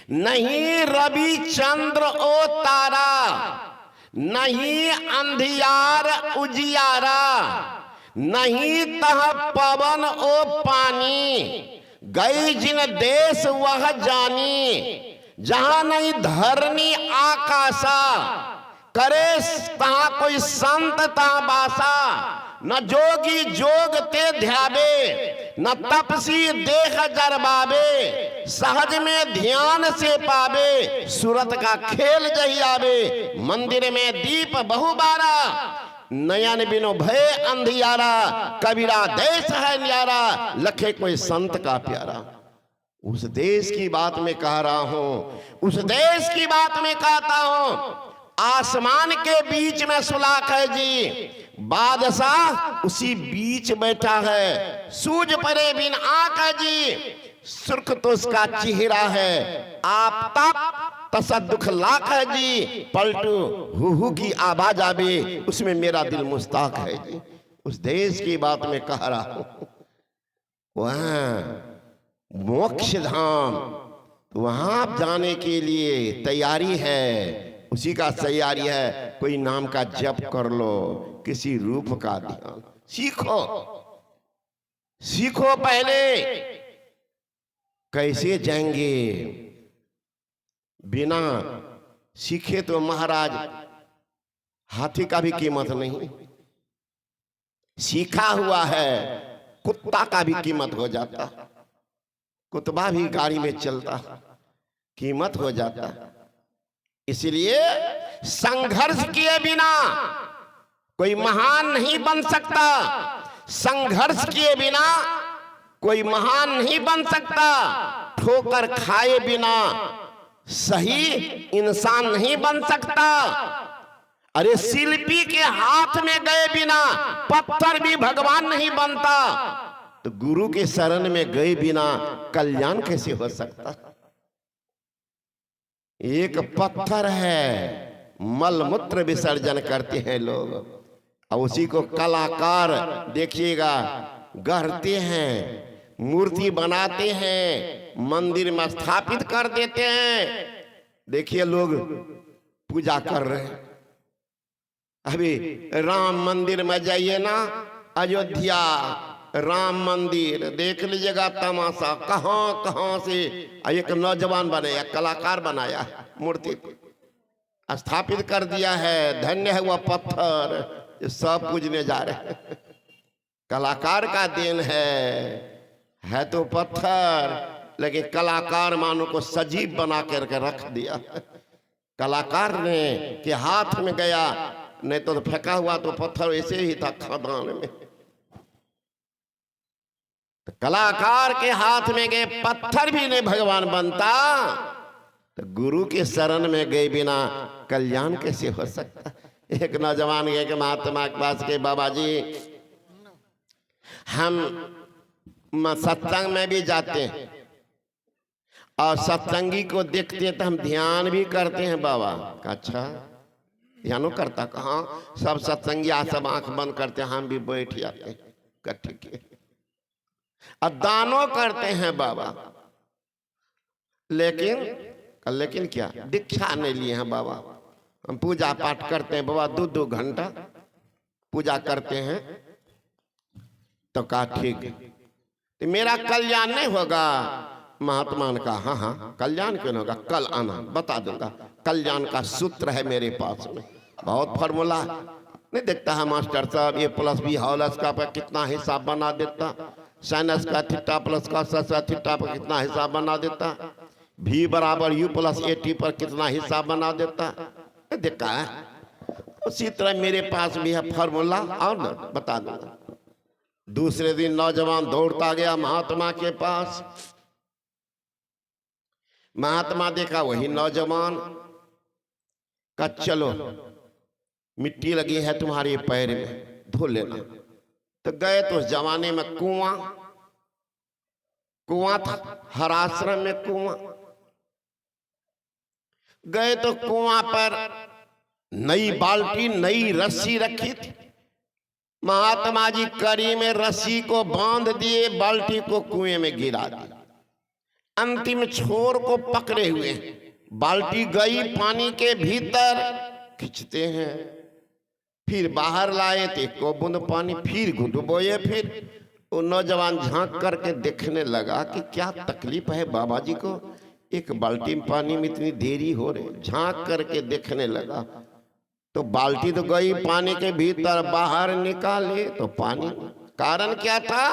नहीं रवि चंद्र ओ तारा, नहीं अंधियार उजियारा, नहीं तह पवन ओ पानी, गई जिन देश वह जानी, जहां नहीं धरनी आकाशा, करे तहां कोई संत तहां बासा, न जोगी जोग ते ध्यावे, न तपसी देख जरबावे, सहज में ध्यान से पावे, सूरत का खेल जही आवे, मंदिर में दीप बहुबारा, नयन बिनो भय अंधियारा, कबीरा देश है न्यारा, लखे कोई संत का प्यारा। उस देश की बात में कह रहा हूं, उस देश की बात में कहता हूं। आसमान के बीच में सुलाख है जी, बादशाह उसी बीच बैठा है, सूझ परे बिन आंख है जी, सुर्ख तो उसका चेहरा है, आफताब तसद्दुख लाख है जी, पलटू हु की आवाज आवे, उसमें मेरा दिल मुस्ताक है जी। उस देश की बात में कह रहा हूं, वहां मोक्ष धाम, वहां आप जाने के लिए तैयारी है, उसी का तैयारी है। कोई नाम का जप कर लो, किसी रूप का ध्यान सीखो, सीखो पहले कैसे जाएंगे। बिना सीखे तो महाराज हाथी का भी कीमत नहीं, सीखा हुआ है कुत्ता का भी कीमत हो जाता, कुत्ता भी गाड़ी में चलता कीमत हो जाता। इसलिए संघर्ष किए बिना कोई महान नहीं बन सकता, संघर्ष किए बिना कोई महान नहीं बन सकता, ठोकर खाए बिना सही इंसान नहीं बन सकता। अरे शिल्पी के हाथ में गए बिना पत्थर भी भगवान नहीं बनता, तो गुरु के शरण में गए बिना कल्याण कैसे हो सकता। एक पत्थर है, मल मूत्र विसर्जन करते हैं लोग, और उसी को कलाकार देखिएगा गढ़ते हैं, मूर्ति बनाते हैं, मंदिर में स्थापित कर देते हैं। देखिए लोग पूजा कर रहे हैं। अभी राम मंदिर में जाइए ना, अयोध्या राम मंदिर देख लीजिएगा तमाशा, कहां कहां से एक नौजवान बनाया, कलाकार बनाया, मूर्ति स्थापित कर दिया है। धन्य है वह पत्थर, सब पूजने जा रहे हैं, कलाकार का देन है तो पत्थर, लेकिन कलाकार मानो को सजीव बना करके रख दिया। कलाकार ने के हाथ में गया, नहीं तो फेंका हुआ तो पत्थर ऐसे ही था खदान में। तो कलाकार के हाथ में गए पत्थर भी नहीं भगवान बनता, तो गुरु के शरण में गए बिना कल्याण कैसे हो सकता। एक नौजवान गए कि महात्मा के पास के, बाबा जी हम सत्संग में भी जाते हैं और सत्संगी को देखते हैं तो हम ध्यान भी करते हैं बाबा। अच्छा ध्यानो करता, कहाँ सब सत्संगी सब आंख बंद करते हैं, हम भी बैठ जाते हैं, ठीक है। और दानो करते हैं बाबा, लेकिन क्या दीक्षा नहीं लिए हैं बाबा। हम पूजा पाठ करते हैं बाबा, 2-2 घंटा पूजा करते हैं, तो कहा ठीक है, तो मेरा कल्याण नहीं होगा। महात्मा ने कहा हाँ कल्याण क्यों होगा, कल आना बता दूंगा। कल्याण का सूत्र है मेरे पास में, बहुत फॉर्मूला नहीं देखता है मास्टर साहब, ए प्लस बी हॉलस का पर कितना हिसाब बना देता, साइनस का थीटा प्लस का थीटा पर कितना हिसाब बना देता, भी बराबर यू प्लस ए टी पर कितना हिसाब बना देता, देखा है। उसी तरह मेरे पास भी है फॉर्मूला, और ना बता दूंगा। दूसरे दिन नौजवान दौड़ता गया महात्मा के पास। महात्मा देखा वही नौजवान का, चलो मिट्टी लगी है तुम्हारे पैर में, धो लेना। तो गए तो उस जमाने में कुआं था, हर आश्रम में कुआं। गए तो कुआं पर नई बाल्टी नई रस्सी रखी थी। महात्मा जी कड़ी में रस्सी को बांध दिए, बाल्टी को कुएं में गिरा दिया। अंतिम छोर को पकड़े हुए हैं। बाल्टी गई पानी के भीतर, खींचते हैं, फिर बाहर लाए तो एक बूंद पानी, फिर घुट बोए। फिर वो नौजवान झांक करके देखने लगा कि क्या तकलीफ है बाबा जी को, एक बाल्टी में पानी में इतनी देरी हो रही। झांक करके देखने लगा तो बाल्टी तो गई पानी के भीतर, बाहर निकाले तो पानी। कारण क्या था?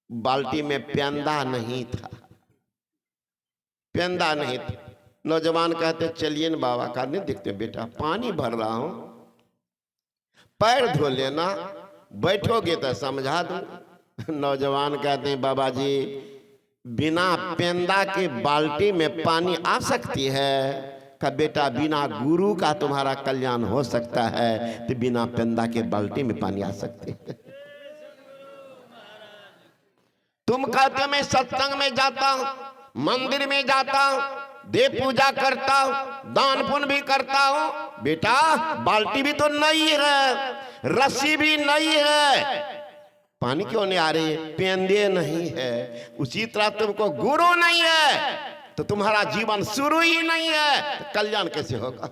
बाल्टी में प्यांदा नहीं था, प्यांदा नहीं था। नौजवान कहते चलिए न बाबा का। नहीं देखते बेटा पानी भर रहा हूं, पैर धो लेना, बैठोगे तो समझा दूं। नौजवान कहते हैं बाबा जी बिना प्यांदा के बाल्टी में पानी आ सकती है? का बेटा बिना गुरु का तुम्हारा कल्याण हो सकता है, तो बिना प्यांदा के बाल्टी में पानी आ सकती है। तुम कहते हो मैं सत्संग में जाता हूं, मंदिर में जाता हूं, देव पूजा करता हूं, दान पुण्य भी करता हूं। बेटा बाल्टी भी तो नहीं है, रस्सी भी नहीं है, पानी क्यों नहीं आ रही है? पेंदे नहीं है। उसी तरह तुमको गुरु नहीं है तो तुम्हारा जीवन शुरू ही नहीं है, तो कल्याण कैसे होगा?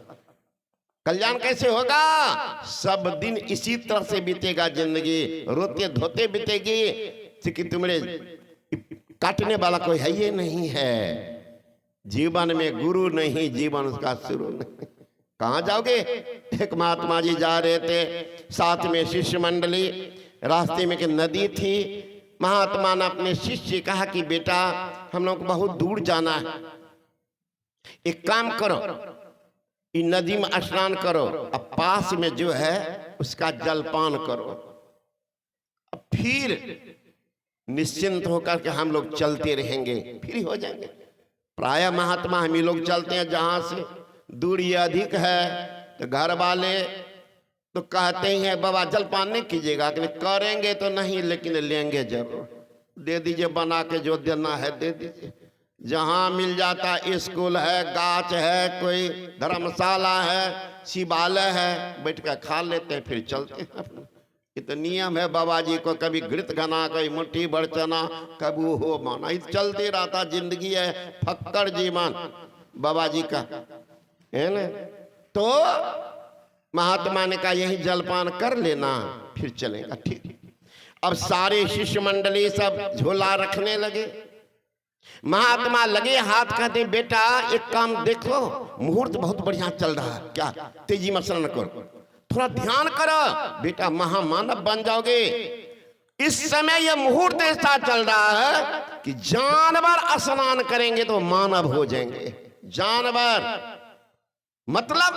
कल्याण कैसे होगा? सब दिन इसी तरह से बीतेगा जिंदगी, रोते धोते बीतेगी कि तुम्हारे काटने वाला कोई है ये नहीं है। जीवन में गुरु नहीं, जीवन उसका शुरू नहीं। कहां जाओगे? एक महात्मा जी जा रहे थे, साथ में शिष्य मंडली, रास्ते में एक नदी थी। महात्मा ने अपने शिष्य से कहा कि बेटा हम लोग को बहुत दूर जाना है, एक काम करो इस नदी में स्नान करो, अब पास में जो है उसका जलपान करो, अब फिर निश्चिंत होकर के हम लोग चलते रहेंगे, फ्री हो जाएंगे। प्राय महात्मा हम ही लोग चलते हैं, जहां से दूरी अधिक है तो घर वाले तो कहते ही हैं बाबा जलपान नहीं कीजिएगा, करेंगे तो नहीं लेकिन लेंगे जरूर, दे दीजिए बना के, जो देना है दे दीजिए। जहां मिल जाता, स्कूल है, गाछ है, कोई धर्मशाला है, शिवालय है, बैठ कर खा लेते हैं फिर चलते हैं। ये तो नियम है बाबा जी को, कभी घृत घना, कभी मुट्ठी भर चना, कभी हो माना, ये चलते रहता। जिंदगी है फक्कड़ जीवन बाबा जी का, है ना। तो महात्मा ने कहा यही जलपान कर लेना फिर चलेगा। ठीक। अब सारे शिष्य मंडली सब झोला रखने लगे। महात्मा लगे हाथ, कहते बेटा एक काम देखो, मुहूर्त बहुत बढ़िया चल रहा है, क्या तेजी में स्नान करो, थोड़ा ध्यान करो, बेटा महामानव बन जाओगे। इस समय यह मुहूर्त ऐसा चल रहा है कि जानवर स्नान करेंगे तो मानव हो जाएंगे। जानवर मतलब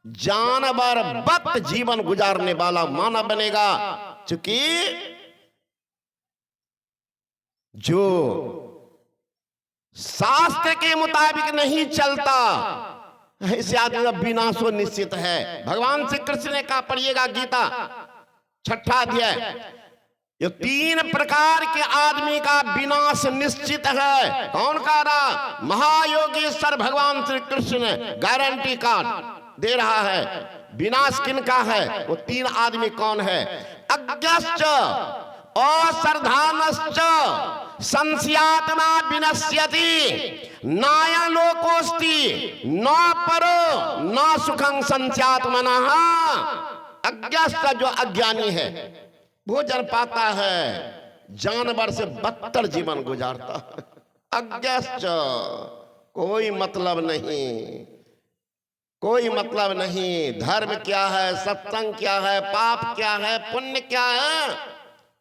जानवर वत जीवन गुजारने वाला मानव बनेगा। चूंकि जो शास्त्र के मुताबिक नहीं चलता ऐसे आदमी का विनाशो निश्चित है। भगवान श्री कृष्ण ने कहा, पढ़िएगा गीता 6वां अध्याय, ये 3 प्रकार के आदमी का विनाश निश्चित है। कौन कह रहा? महायोगेश्वर भगवान श्री कृष्ण ने गारंटी कार्ड दे रहा है। विनाश किनका है? वो 3 आदमी कौन है? अज्ञश्च अश्रद्धानश्च संशयात्मा विनश्यति नाय लोकोस्ति न परो न सुखं संस्यात्मनः। अज्ञश्च जो अज्ञानी है, भोजन पाता है, जानवर से बदतर जीवन गुजारता है। अज्ञश्च कोई मतलब नहीं, कोई मतलब नहीं। धर्म क्या है, सत्संग क्या है, पाप क्या है, पुण्य क्या है,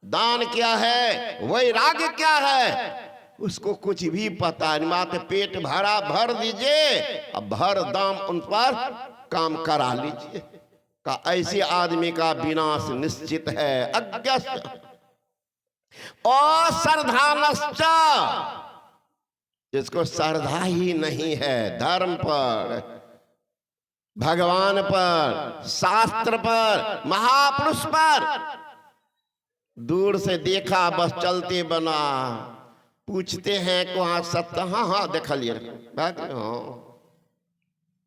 दान क्या है, वैराग्य क्या है, उसको कुछ भी पता नहीं। मात्र पेट भरा भर दीजिए, अब भर दाम उन पर काम करा लीजिए। का ऐसे आदमी का विनाश निश्चित है। अज्ञश्च अश्रद्धानश्च, जिसको श्रद्धा ही नहीं है धर्म पर, भगवान पर, शास्त्र पर, महापुरुष पर, दूर से देखा बस चलते बना। पूछते हैं को हाँ सत्य? हाँ हाँ देख लिया,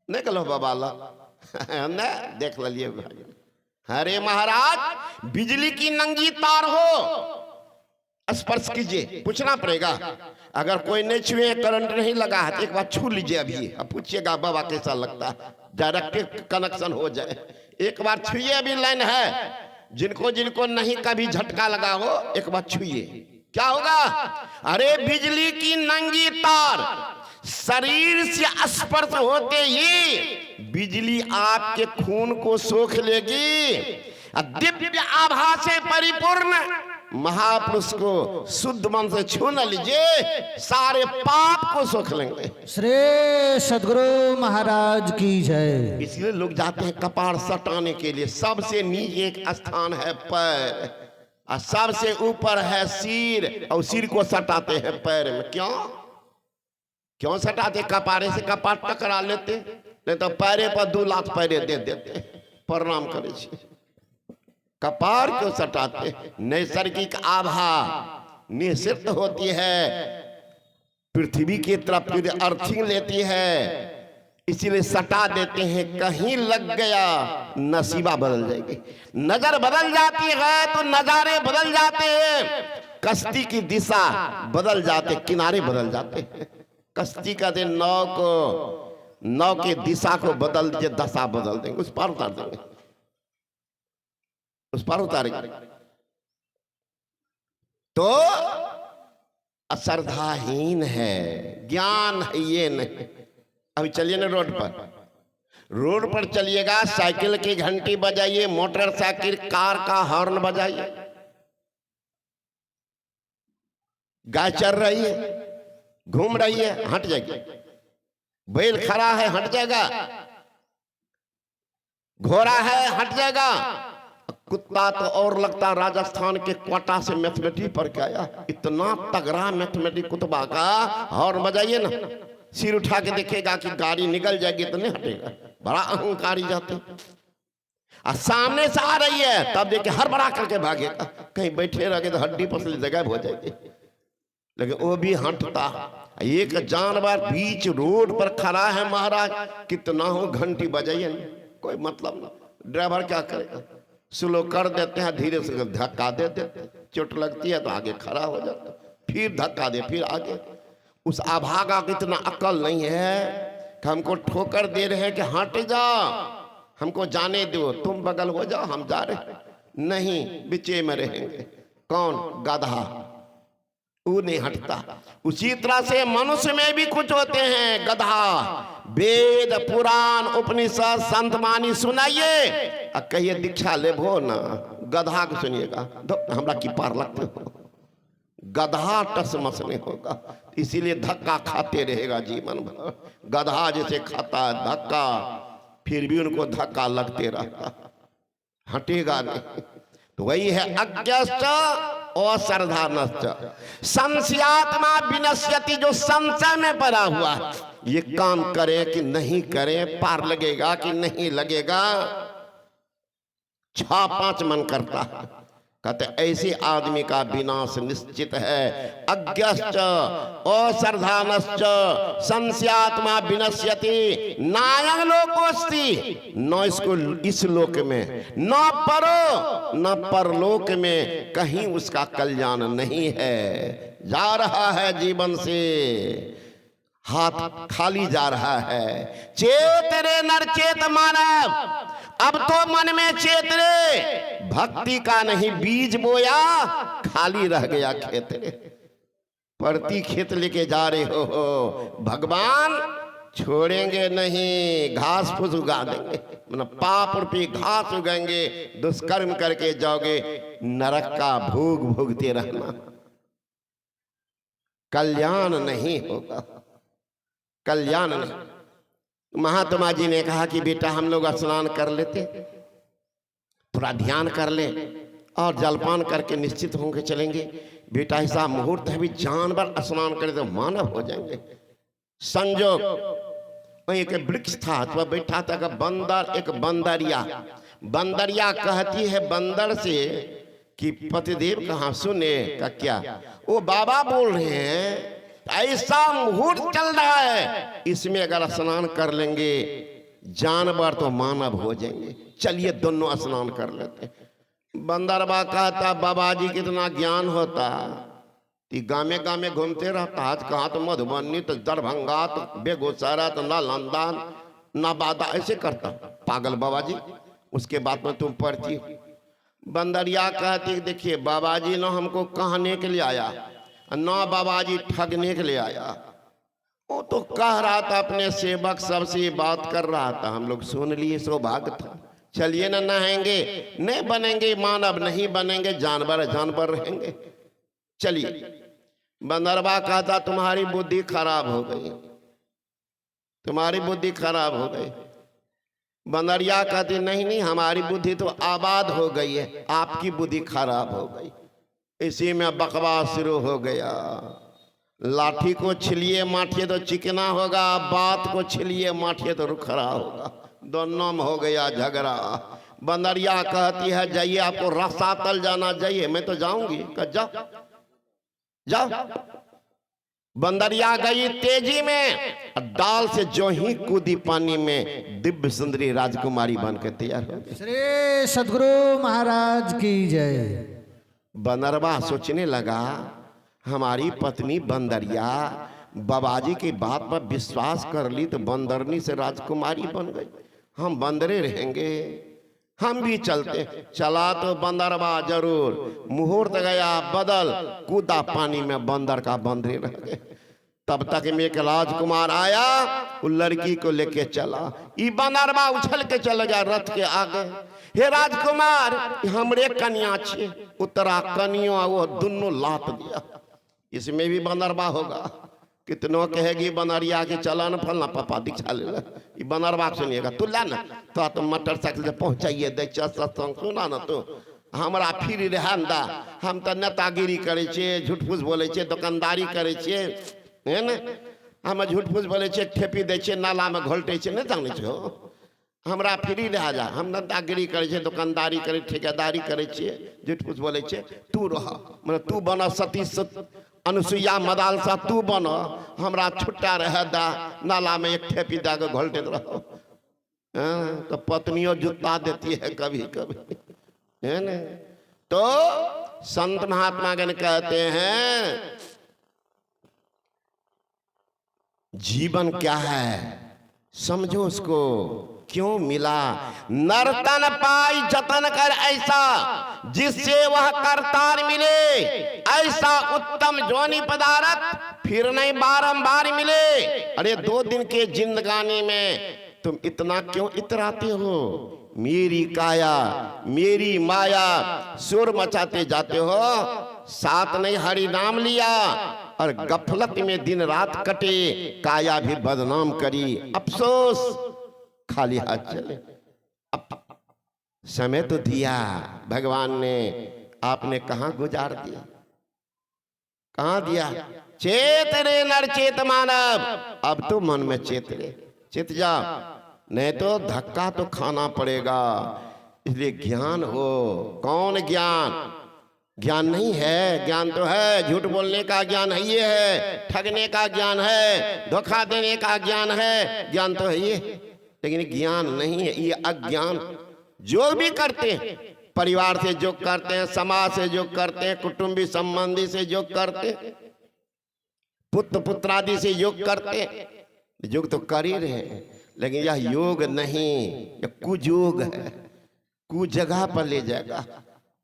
निकलो बाबाला न देख लिये। अरे महाराज बिजली की नंगी तार हो, स्पर्श कीजिए, पूछना पड़ेगा। अगर कोई नहीं छुए, करंट नहीं लगा है तो एक बार छू लीजिए अभी, अब पूछिएगा बाबा कैसा लगता है, डायरेक्ट कनेक्शन हो जाए। एक बार छुइए, अभी लाइन है, जिनको जिनको नहीं कभी झटका लगा हो एक बार छुइए, क्या होगा? अरे बिजली की नंगी तार शरीर से स्पर्श होते ही बिजली आपके खून को सोख लेगी। दिव्य आभा से परिपूर्ण महापुरुष को शुद्ध मन से छू न लीजिए, सारे पाप को सोख लेंगे। श्री सद्गुरु महाराज की जय। इसलिए लोग जाते हैं कपाड़ सटाने के लिए। सबसे नीचे एक स्थान है पैर और सबसे ऊपर है सिर, और सिर को सटाते हैं पैर में। क्यों क्यों सटाते? कपारे से कपार टकरा लेते, नहीं तो पैरे पर 2 लाख पैरे दे देते, प्रणाम करे। कपार क्यों सटाते? नैसर्गिक आभा निश्चित होती है, पृथ्वी की तरफ अर्थिंग लेती है, इसीलिए सटा देते हैं। कहीं लग गया नसीबा बदल जाएगी, नजर बदल जाती है तो नजारे बदल जाते हैं, कश्ती की दिशा बदल जाते, किनारे बदल जाते हैं। कश्ती का दिन नाव की दिशा को बदल दीजिए, दशा बदल देंगे, उस पार उतार देंगे, उस पार उतारेंगे। तो अश्रद्धाहीन है, ज्ञान है ये नहीं। अभी चलिए ना रोड पर चलिएगा, साइकिल की घंटी बजाइए, मोटरसाइकिल कार का हॉर्न बजाइए, गाय चल रही है, घूम रही है, हट जाएगी। बैल खड़ा है, हट जाएगा। घोड़ा है, हट जाएगा। कुत्ता तो और लगता राजस्थान के कोटा से मैथमेटिक पढ़ के आया, इतना तगड़ा मैथमेटिक कुतबा का हॉर्न बजाइए ना, सिर उठा के देखेगा कि गाड़ी निकल जाएगी तो नहीं हटेगा, बड़ा अहंकारी जाते। और सामने से आ रही है तब देखे हर बड़ा करके भागेगा, कहीं बैठे रह गए तो हड्डी पसली जगह हो जाएगी, लेकिन वो भी हटता। एक जानवर बीच रोड पर खड़ा है महाराज, कितना हो घंटी बजाइए, कोई मतलब नहीं। ड्राइवर क्या करेगा? स्लो कर देते हैं, धीरे से धक्का दे देते, चोट लगती है तो आगे खड़ा हो जाता, फिर धक्का दे, फिर आगे। उस अभागा को इतना अकल नहीं है कि हमको ठोकर दे रहे हैं कि हट जाओ, हमको जाने दो, तुम बगल हो जाओ, हम जा रहे नहीं, बीचे में रहेंगे। कौन? गधा, वो नहीं हटता। उसी तरह से मनुष्य में भी कुछ होते हैं गधा। वेद पुराण उपनिषद संत वाणी सुनाइए और कहिए दीक्षा ले भो ना, गधा को सुनिएगा हमरा की पार लगते हो, गधा टसमस नहीं होगा। इसीलिए धक्का खाते रहेगा जीवन भर। गधा जैसे खाता है धक्का, फिर भी उनको धक्का लगते रहता, हटेगा नहीं। तो वही है अज्ञश्च अश्रद्धानश्च संशयात्मा विनश्यति, जो संशय में पड़ा हुआ है, ये काम करे कि नहीं करे, पार लगेगा कि नहीं लगेगा, 6-5 मन करता है। कहते ऐसे आदमी का विनाश निश्चित है। अज्ञश्च अश्रद्धानश्च संशयात्मा विनश्यति नायं लोकोस्ति, न इसको इस लोक में, न परो न परलोक में कहीं उसका कल्याण नहीं है। जा रहा है जीवन से, हाथ खाली जा रहा है। चेत रे नर चेत मानव, अब तो मन में चेत रे, भक्ति का नहीं बीज बोया, खाली रह गया खेत रे। परती खेत लेके जा रहे हो, भगवान छोड़ेंगे नहीं, घास फूस उगा देंगे, मतलब पाप रूपी घास उगाएंगे। दुष्कर्म करके जाओगे, नरक का भोग भोगते रहना, कल्याण नहीं होगा, कल्याण नहीं। महात्मा जी ने कहा कि बेटा हम लोग स्नान कर लेते, थोड़ा ध्यान कर ले और जलपान करके निश्चित होंगे चलेंगे। बेटा ऐसा मुहूर्त है भी जानवर स्नान करे तो मानव हो जाएंगे। संजोग वहीं एक वृक्ष था, तो बैठा था का बंदर, एक बंदरिया कहती है बंदर से कि पतिदेव कहाँ सुने का क्या? वो बाबा बोल रहे हैं ऐसा मुहूर्त चल रहा है, इसमें अगर स्नान कर लेंगे जानवर तो मानव हो जाएंगे, चलिए दोनों स्नान कर लेते। बंदरबा कहता बाबा जी कितना ज्ञान होता, ये गामे गामे घूमते रहता, आज कहाँ तो मधुबनी तो दरभंगा तो बेगूसराय तो नालंदा नवादा, ऐसे करता पागल बाबा जी। उसके बाद में तुम पढ़ती बंदरिया कहती देखिए बाबा जी ना हमको कहने के लिए आया, ना बाबा जी ठगने के लिए आया। वो तो कह रहा था अपने सेवक सबसे बात कर रहा था, हम लोग सुन लिए, सौभाग्य था। चलिए ना नहाएंगे, नहीं बनेंगे मानव, नहीं बनेंगे जानवर, जानवर रहेंगे। चलिए बंदरवा कहता तुम्हारी बुद्धि खराब हो गई, तुम्हारी बुद्धि खराब हो गई। बंदरिया कहती नहीं नहीं हमारी बुद्धि तो आबाद हो गई है, आपकी बुद्धि खराब हो गई। इसी में बकवास शुरू हो गया। लाठी को छिलिए माठिए तो चिकना होगा, बात को छिलिए माठिए तो रुखरा होगा। दोनों में हो गया झगड़ा। बंदरिया कहती है जाइए आपको रास्ता तल जाना, जाइए। मैं तो जाऊंगी, कह जाओ जाओ। बंदरिया गई तेजी में, डाल से जो ही कूदी पानी में, दिव्य सुंदरी राजकुमारी बनकर तैयार हो गई। श्री सदगुरु महाराज की जय। बंदरवा सोचने लगा हमारी पत्नी बंदरिया बाबाजी की बात पर विश्वास कर ली तो बंदरनी से राजकुमारी बन गई, हम बंदरे रहेंगे, हम भी चलते। चला तो बंदरवा जरूर, मुहूर्त गया बदल, कूदा पानी में, बंदर का बंदरे रह गए। तब तक में एक राजकुमार आया, वो लड़की को लेके चला। ई बंदरवा उछल के चल गया रथ के आगे। हे राजकुमार हमरे कन्या छे, उतरा कनिया वो दोनों लात दिया। इसमें भी बंदरवा होगा, कितनों कहेगी बनरिया के चला न फलना पापा दिखा ले। बनरवा सुनिएगा तू ला ना तो मोटरसाइकिल से पहुंचाइए दे सत्संग सुना ना तो हमरा फिर रहन दा। हम तो नेतागिरी करे छे, झूठ फूस बोले छे, दुकानदारी करे छे, है ना। हम झूठ फूस बोले छे, ठेपी दे छे, नाला में घोलटे छे, नहीं जाने छो। हमरा फ्री रह जा, हम नेतागिरी करे छे, दुकानदारी करे, ठेकेदारी करे छे, झूठ फूस बोले छे। तू रह मतलब तू बना सती अनुसुईया मदालसा, तू बन, हमरा छुट्टा रह दा, नाला में एक ठेपी दा के घोलते रहो। तो पत्नियों जुत्ता देती है कभी कभी, है ना। तो संत महात्मा गण कहते हैं जीवन क्या है समझो उसको, क्यों मिला। नर्तन पाई जतन कर ऐसा, जिससे वह करतार मिले, ऐसा उत्तम जोनी पदार्थ फिर नहीं बारंबार मिले। अरे 2 दिन के जिंदगानी में तुम इतना क्यों इतराते हो। मेरी काया मेरी माया सुर मचाते जाते हो, साथ नहीं हरि नाम लिया और गफलत में दिन रात कटे, काया भी बदनाम करी, अफसोस खाली हाथ चले। अब समय तो दिया भगवान ने, आपने कहां गुजार दिया, कहां दिया। चेत रे नर चेत मानव, अब तो मन में चेत रे, चेत जा, नहीं तो धक्का तो खाना पड़ेगा। इसलिए ज्ञान हो। कौन ज्ञान, ज्ञान नहीं है, ज्ञान तो है, झूठ बोलने का ज्ञान है, ये है, ठगने का ज्ञान है, धोखा देने का ज्ञान है, ज्ञान तो है ये, लेकिन ज्ञान नहीं है, ये अज्ञान। जो भी करते हैं, परिवार से जो करते हैं, समाज से जो करते हैं, कुटुंबी संबंधी से जो करते हैं, पुत्र पुत्रादि से योग करते हैं, योग तो कर ही रहे हैं, लेकिन यह योग नहीं, यह कुयोग है, कु जगह पर ले जाएगा।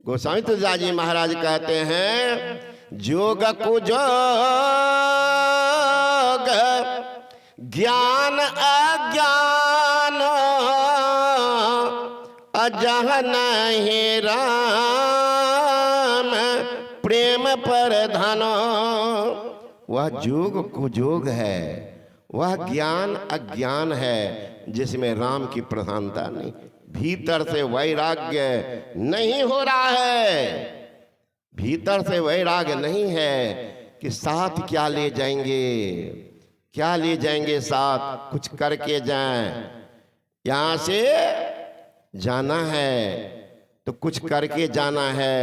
गोस्वामी तुलसीदास जी महाराज कहते हैं जोग कुयोग ज्ञान अज्ञान अजह नहीं राम प्रेम पर धन। वह जोग कुयोग है, वह ज्ञान अज्ञान है जिसमें राम की प्रधानता नहीं, भीतर से वैराग्य नहीं हो रहा है, भीतर से वैराग्य नहीं है कि साथ क्या ले जाएंगे, क्या ले जाएंगे साथ, कुछ करके जाएं। यहां से जाना है तो कुछ करके जाना है,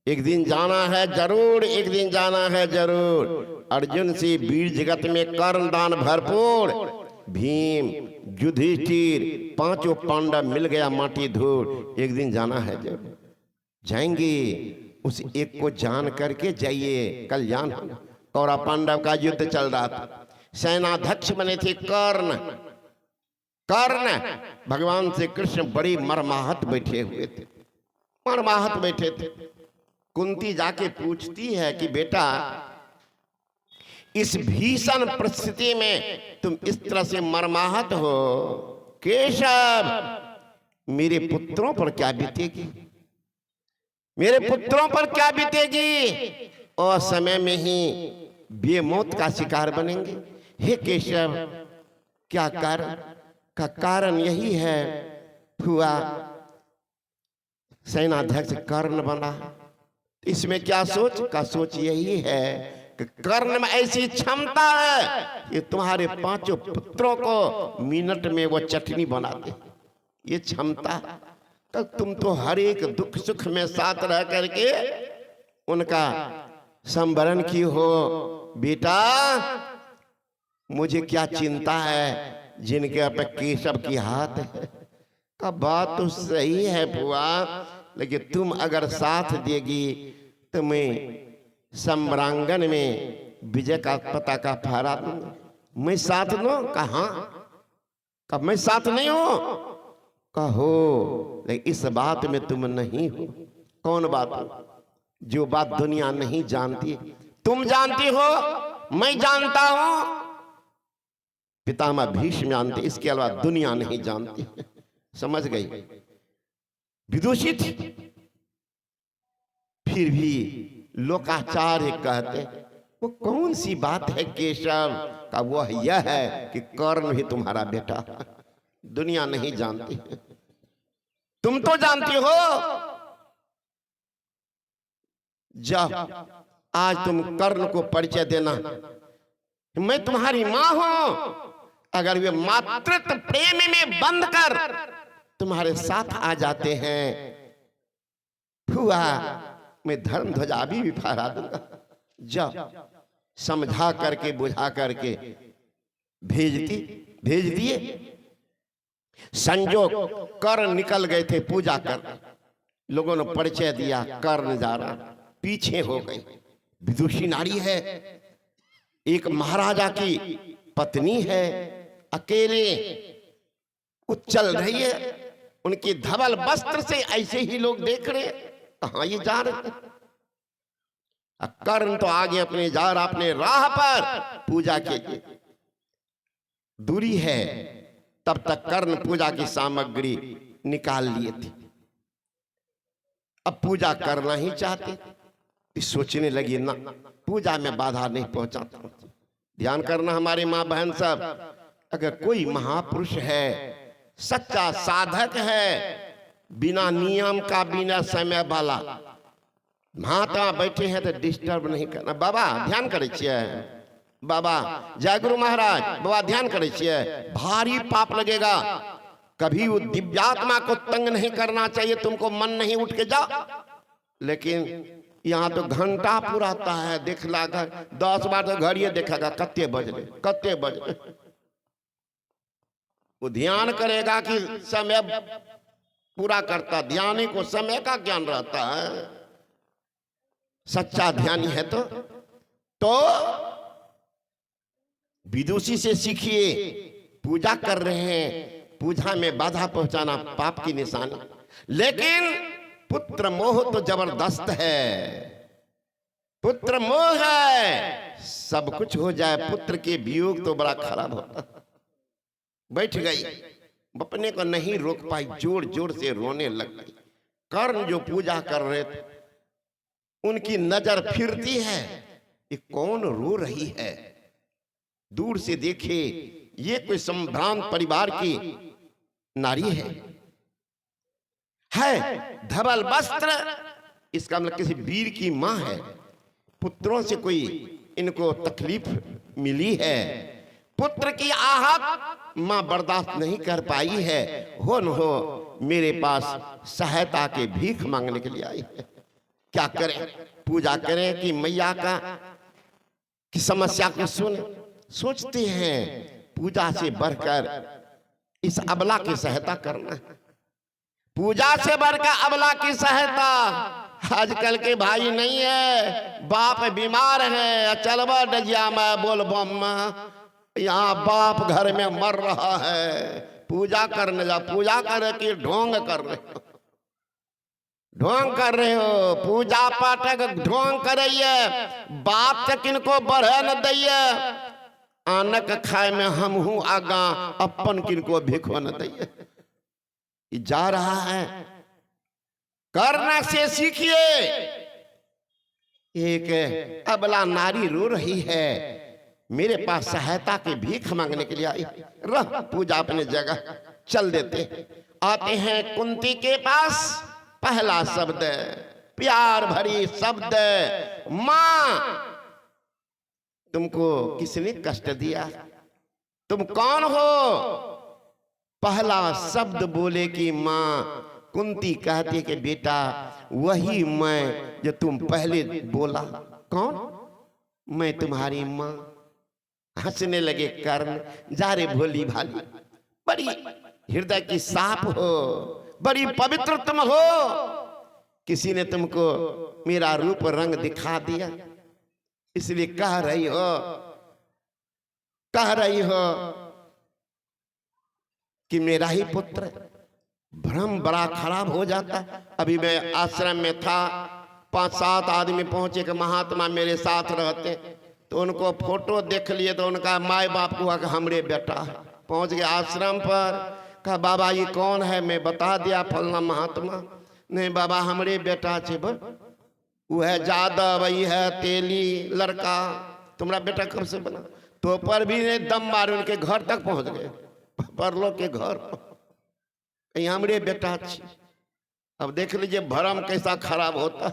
एक दिन जाना है जरूर, एक दिन जाना है जरूर। अर्जुन से वीर जगत में कर्ण दान भरपूर, भीम युधिष्ठिर 5 पांडव मिल गया माटी धूल, एक दिन जाना है जरूर, जाएंगे उस एक को जान करके जाइए, कल्याण। कौरव पांडव का युद्ध चल रहा था, सेनाध्यक्ष बने थे कर्ण। कर्ण भगवान से कृष्ण बड़ी मरमाहत बैठे हुए थे, मरमाहत बैठे थे। कुंती जाके पूछती है कि बेटा, इस भीषण परिस्थिति में तुम इस तरह से मरमाहत हो, केशव मेरे पुत्रों पर क्या बीतेगी, मेरे पुत्रों पर क्या बीतेगी, और समय में ही वे मौत का शिकार बनेंगे। हे केशव, क्या कारण? का कारण यही है हुआ सेनाध्यक्ष कर्ण बना। इसमें क्या सोच? का सोच यही है कि कर्ण में ऐसी क्षमता है कि तुम्हारे 5 पुत्रों को मिनट में वो चटनी बना दे। ये क्षमता, तो तुम तो हर एक दुख सुख में साथ रह करके उनका संवरण की हो। बेटा मुझे क्या चिंता है जिनके पे केशव की हाथ है। का बात तो सही है बुआ, लेकिन तुम अगर साथ देगी तो मैं सम्रांगण में विजय का पताका फहरा दूंगा। मैं साथ दो? कहा कब मैं साथ नहीं हो? कहो, लेकिन इस बात में तुम नहीं हो। कौन बात? जो बात दुनिया नहीं जानती, तुम जानती हो, मैं जानता हूं, पितामह भीष्म जानते, इसके अलावा दुनिया नहीं जानती। समझ गई? विदुषी थी, फिर भी लोकाचार्य कहते वो कौन सी बात है केशव का? वो यह है कि कर्ण भी तुम्हारा बेटा, दुनिया नहीं जानती, तुम तो जानती हो। जाओ आज तुम कर्ण को परिचय देना, मैं तुम्हारी मां हूं। अगर वे मातृत्व प्रेम में बंध कर तुम्हारे साथ आ जाते हैं, हुआ मैं धर्म ध्वजा भी फहरा दूंगा। जाओ समझा करके बुझा करके भेज दिए। संजोग कर्ण निकल गए थे पूजा कर, लोगों ने परिचय दिया कर्ण जा रहा, पीछे हो गई। विदुषी नारी है, एक महाराजा की पत्नी है, अकेले उछल रही है, उनकी धवल वस्त्र से ऐसे ही लोग देख रहे, कहां ये जा रहे। कर्ण तो आगे अपने जा रहा, अपने राह पर पूजा के दूरी है। तब तक कर्ण पूजा की सामग्री निकाल लिए थे, अब पूजा करना ही चाहते। सोचने लगी ना, पूजा में बाधा नहीं पहुंचाता। ध्यान करना हमारे मां बहन सब, अगर कोई महापुरुष है, सच्चा साधक है, बिना नियम का, बिना समय वाला, महात्मा बैठे हैं तो डिस्टर्ब नहीं करना। बाबा ध्यान करे छिए, बाबा जय गुरु महाराज, बाबा ध्यान करे छिए, भारी पाप लगेगा। कभी वो दिव्यात्मा को तंग नहीं करना चाहिए, तुमको मन नहीं उठ के जाओ। लेकिन यहाँ तो घंटा पुराता है, देखला 10 बार तो घर ये देखेगा कत्ते बज रहे। वो ध्यान करेगा कि समय पूरा करता, ध्यानी को समय का ज्ञान रहता है। सच्चा ध्यानी है तो विदुषी से सीखिए। पूजा कर रहे हैं, पूजा में बाधा पहुंचाना पाप की निशानी। लेकिन पुत्र मोह तो जबरदस्त है, पुत्र मोह है, सब कुछ हो जाए, पुत्र के वियोग तो बड़ा खराब होता। बैठ गई, अपने को नहीं रोक पाई, जोर जोर से रोने लग गई। कर्ण जो पूजा कर रहे थे, उनकी नजर फिरती है, ये कौन रो रही है। दूर से देखे, ये कोई संभ्रांत परिवार की नारी है धवल वस्त्र, इसका मतलब किसी वीर की मां है। पुत्रों से कोई इनको तकलीफ मिली है, पुत्र की आहत मां बर्दाश्त नहीं कर पाई है, हो न हो मेरे पास सहायता के भीख मांगने के लिए आई है। क्या करें? पूजा करें कि मैया का की समस्या को सोचते हैं। पूजा से बढ़कर इस अबला की सहायता करना है, पूजा से बढ़कर अबला की सहायता आजकल के भाई नहीं है, बाप बीमार है, चलवा डजिया में बोल बम में, यहाँ बाप घर में मर रहा है, पूजा करने जा, पूजा कर कि ढोंग कर रहे हो, ढोंग कर रहे हो, पूजा पाठ ढोंग करिए, बाप तक इनको बढ़े न दैये, आनक खाए में हम हूं आगा, अपन किनको भिखो न दैये। जा रहा है, करना से सीखिए। एक अबला नारी रो रही है, मेरे पास सहायता की भीख मांगने के लिए आई, रह पूजा अपने जगह, चल देते। आते हैं कुंती के पास, पहला शब्द प्यार भरी शब्द, मां तुमको किसने कष्ट दिया, तुम कौन हो? पहला शब्द बोले कि मां। कुंती कहती कि बेटा वही मैं जो तुम पहले बोला। कौन? मैं तुम्हारी मां। हंसने लगे कर्ण, जा रे भोली भाली, बड़ी हृदय की साफ हो, बड़ी पवित्र तुम हो, किसी ने तुमको मेरा रूप रंग दिखा दिया, इसलिए कह रही हो कि मेरा ही पुत्र। भ्रम बड़ा खराब हो जाता। अभी मैं आश्रम में था, 5-7 आदमी पहुंचे कि महात्मा मेरे साथ रहते, तो उनको फोटो देख लिए तो उनका माए बाप को कि हमरे बेटा है। पहुंच गए आश्रम पर, कहा बाबा ये कौन है? मैं बता दिया फलना महात्मा। नहीं बाबा हमरे बेटा छे, वो है जादव, वही है तेली लड़का, तुम्हारा बेटा कब से बना? तो पर भी ने दम मारे, उनके घर तक पहुंच गए, परलो के घर, कहीं हमरे बेटा छे। अब देख लीजिए भरम कैसा खराब होता।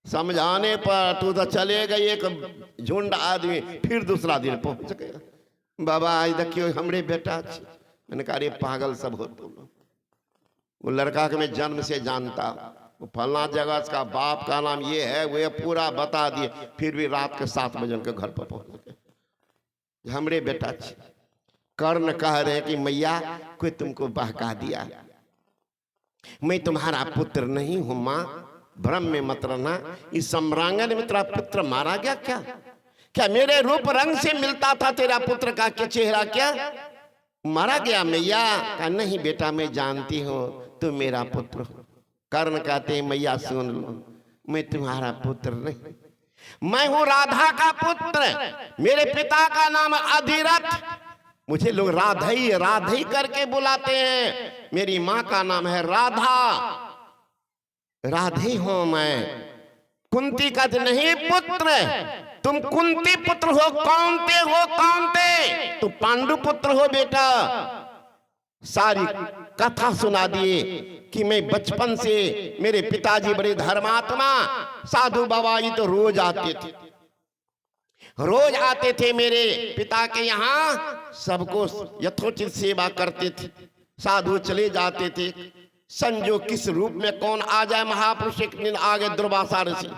समझाने पर तू तो चले गए, एक झुंड आदमी फिर दूसरा दिन पहुंच गया, बाबा आज देखियो हमरे बेटा छे। मैंने कहा अरे पागल सब हो तुम। वो लड़का के मैं जन्म से जानता, वो फलना जगह का बाप का नाम ये है, वो पूरा बता दिए, फिर भी रात के 7 बजे उनके घर पर पहुंच गए, हमरे बेटा छे। कर्ण कह रहे कि मैया कोई तुमको बहका दिया, मैं तुम्हारा पुत्र नहीं हूं मां, भ्रम में मत रहना। इस सम्रांगन में तेरा पुत्र मारा गया क्या? क्या मेरे रूप रंग से मिलता था तेरा पुत्र का चेहरा, क्या मारा गया? मैया का नहीं बेटा मैं जानती हूं तुम मेरा पुत्र हो। कर्ण कहते हैं मैया सुन लो, मैं तुम्हारा पुत्र नहीं, मैं हूं राधा का पुत्र। मेरे पिता का नाम अधिरथ, मुझे लोग राधई राधई करके बुलाते हैं। मेरी मां का नाम है राधा, राधे हूं मैं। कुंती का नहीं पुत्र, तुम कुंती पुत्र हो, कौनते हो कौनते, तुम पांडु पुत्र हो बेटा। सारी कथा सुना दिए कि मैं बचपन से, मेरे पिताजी बड़े धर्मात्मा साधु बाबा जी तो रोज आते थे, रोज आते थे मेरे पिता के यहाँ, सबको यथोचित सेवा करते थे। साधु चले जाते थे, संजोग किस रूप में कौन आ जाए, महापुरुष एक दिन आगे दुर्वासा ऋषि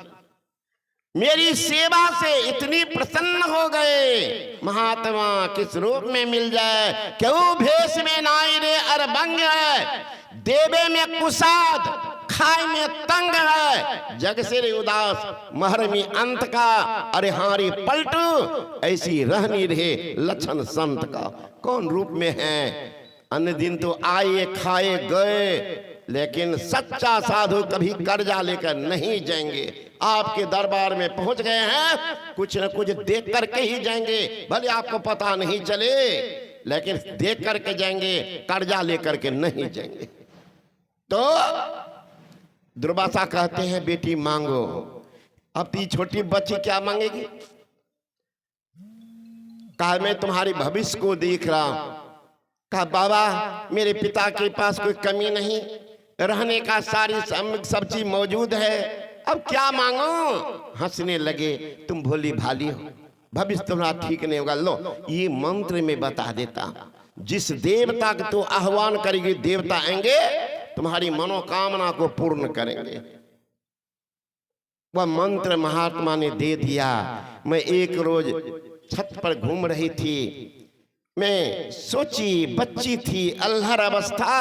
मेरी सेवा से इतनी प्रसन्न हो गए, महात्मा किस रूप में मिल जाए, क्यों भेष में नाई रे अरबंग है, देवे में कुसाद, खाए में तंग है, जग से रे उदास, महरमी अंत का, अरे हारी पलटू, ऐसी रहनी रहे लक्षण संत का। कौन रूप में है? अन्य दिन तो आए खाए गए, लेकिन सच्चा साधु कभी कर्जा लेकर नहीं जाएंगे। आपके दरबार में पहुंच गए हैं, कुछ न कुछ देख करके ही जाएंगे, भले आपको पता नहीं चले, लेकिन देख करके जाएंगे, कर्जा लेकर के नहीं जाएंगे। तो दुर्वासा कहते हैं बेटी मांगो। अब ती छोटी बच्ची क्या मांगेगी? कहा मैं तुम्हारे भविष्य को देख रहा हूं। कहा बाबा मेरे पिता के पास कोई कमी नहीं, रहने का सारी सब चीज मौजूद है, अब क्या मांगो? हंसने लगे, तुम भोली भाली हो, भविष्य तुम्हारा ठीक नहीं होगा। लो ये मंत्र में बता देता, जिस देवता को तो आह्वान करेगी देवता आएंगे, तुम्हारी मनोकामना को पूर्ण करेंगे। वह मंत्र महात्मा ने दे दिया। मैं एक रोज छत पर घूम रही थी, मैं सोची, बच्ची थी, अल्हड़ अवस्था,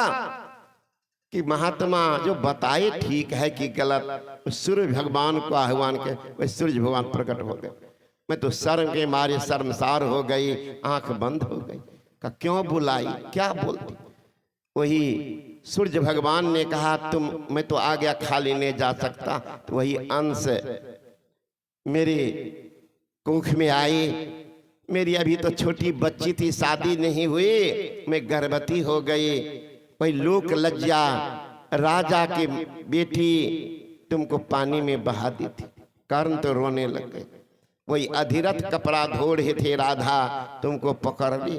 कि महात्मा जो बताए ठीक है कि गलत, सूर्य भगवान को आह्वान के वह सूर्य भगवान प्रकट हो गए। मैं तो शर्म के मारे शर्मसार हो गई, आंख बंद हो गई। का क्यों बुलाई, क्या बोलती? वही सूर्य भगवान ने कहा तुम, मैं तो आ गया खाली नहीं जा सकता। तो वही अंश मेरे कुख में आई। मेरी अभी तो छोटी बच्ची थी, शादी नहीं हुई, मैं गर्भवती हो गई। वही लोक लज्जा, राजा की बेटी तुमको पानी में बहा दी थी। कर्ण तो रोने लग गए। वही अधिरथ कपड़ा धो रहे थे राधा, तुमको पकड़ ली।